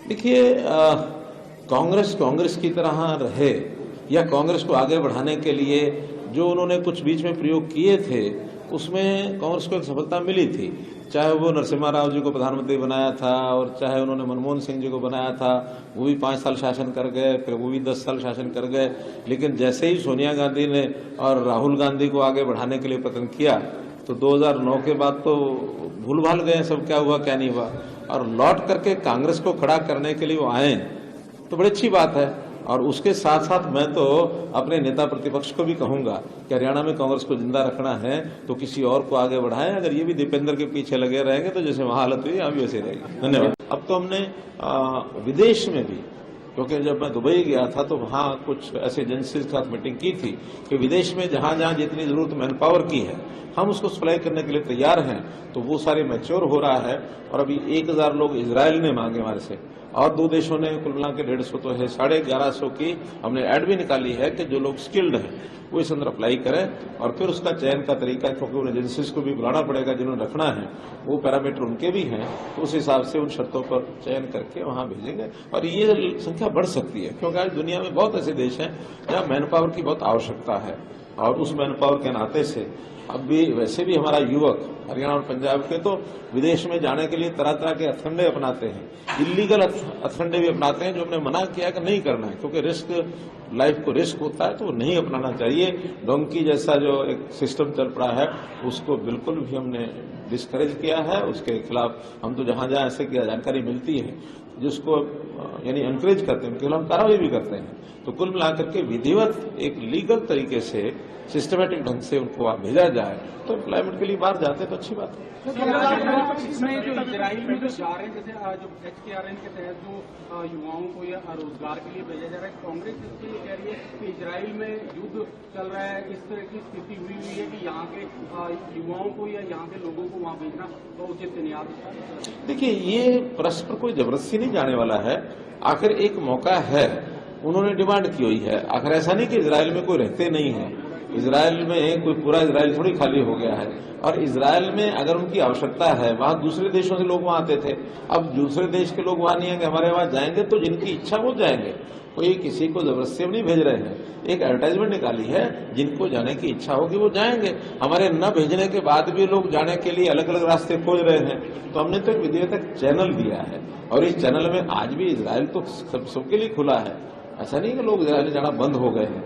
देखिए, कांग्रेस कांग्रेस की तरह रहे या कांग्रेस को आगे बढ़ाने के लिए जो उन्होंने कुछ बीच में प्रयोग किए थे उसमें कांग्रेस को एक सफलता मिली थी। चाहे वो नरसिम्हा राव जी को प्रधानमंत्री बनाया था और चाहे उन्होंने मनमोहन सिंह जी को बनाया था, वो भी 5 साल शासन कर गए, फिर वो भी 10 साल शासन कर गए। लेकिन जैसे ही सोनिया गांधी ने और राहुल गांधी को आगे बढ़ाने के लिए प्रयत्न किया तो 2009 के बाद तो भूल भाल गए सब, क्या हुआ क्या नहीं हुआ। और लौट करके कांग्रेस को खड़ा करने के लिए वो आए तो बड़ी अच्छी बात है। और उसके साथ साथ मैं तो अपने नेता प्रतिपक्ष को भी कहूंगा कि हरियाणा में कांग्रेस को जिंदा रखना है तो किसी और को आगे बढ़ाएं। अगर ये भी दीपेंद्र के पीछे लगे रहेंगे तो जैसे वहां हालत हुई यहाँ भी वैसे रहेगी। धन्यवाद। अब तो हमने विदेश में भी, क्योंकि जब मैं दुबई गया था तो वहां कुछ ऐसे एजेंसीज के साथ मीटिंग की थी कि विदेश में जहां जहां जितनी जरूरत मैन पावर की है हम उसको सप्लाई करने के लिए तैयार हैं। तो वो सारे मैच्योर हो रहा है। और अभी 1000 लोग इजराइल ने मांगे हमारे से और 2 देशों ने कुल मिला के 150 तो है, 1150 की हमने ऐड भी निकाली है कि जो लोग स्किल्ड हैं वो इस अंदर अप्लाई करें। और फिर उसका चयन का तरीका, क्योंकि उन एजेंसीज को भी बुलाना पड़ेगा जिन्होंने रखना है, वो पैरामीटर उनके भी हैं, तो उस हिसाब से उन शर्तों पर चयन करके वहां भेजेंगे। और ये संख्या बढ़ सकती है क्योंकि आज दुनिया में बहुत ऐसे देश हैं जहां मैन पावर की बहुत आवश्यकता है। और उस मैन पावर के नाते से अब भी वैसे भी हमारा युवक हरियाणा और पंजाब के तो विदेश में जाने के लिए तरह तरह के हथकंडे अपनाते हैं, इलीगल हथकंडे भी अपनाते हैं, जो हमने मना किया कि नहीं करना है क्योंकि रिस्क, लाइफ को रिस्क होता है तो वो नहीं अपनाना चाहिए। डोंकी जैसा जो एक सिस्टम चल पड़ा है उसको बिल्कुल भी हमने डिस्करेज किया है। उसके खिलाफ हम तो जहां जहां ऐसे की जानकारी मिलती है जिसको यानी एनकरेज करते हैं उनके खिलाफ कार्रवाई भी करते हैं। तो कुल मिलाकर के विधिवत एक लीगल तरीके से सिस्टमेटिक ढंग से उनको वहां भेजा जाए तो एम्प्लॉयमेंट के लिए बाहर जाते तो अच्छी बात है। इसमें जो इजराइल में जो जा रहे हैं, जैसे जो HKRN के तहत जो युवाओं को या रोजगार के लिए भेजा जा रहा है, कांग्रेस इसके लिए कह रही है कि इजराइल में युद्ध चल रहा है, इस तरह की स्थिति हुई है कि यहाँ के युवाओं को या यहाँ के लोगों को वहाँ भेजना तो उचित नहीं आता। देखिए, ये परस्पर कोई जबरदस्ती नहीं जाने वाला है। आखिर एक मौका है, उन्होंने डिमांड की हुई है। आखिर ऐसा नहीं कि इजराइल में कोई रहते नहीं है, इजराइल में कोई पूरा इजराइल थोड़ी खाली हो गया है। और इजराइल में अगर उनकी आवश्यकता है, वहां दूसरे देशों से लोग वहां आते थे, अब दूसरे देश के लोग वहां नहीं आएंगे, हमारे वहां जाएंगे तो जिनकी इच्छा वो जाएंगे। कोई किसी को जबरदस्ती नहीं भेज रहे हैं, एक एडवर्टाइजमेंट निकाली है, जिनको जाने की इच्छा होगी वो जाएंगे। हमारे न भेजने के बाद भी लोग जाने के लिए अलग अलग रास्ते खोज रहे हैं, तो हमने तो एक विधिवत चैनल दिया है और इस चैनल में आज भी इजराइल तो सबके लिए खुला है। ऐसा नहीं कि लोग इजराइल जाना बंद हो गए हैं।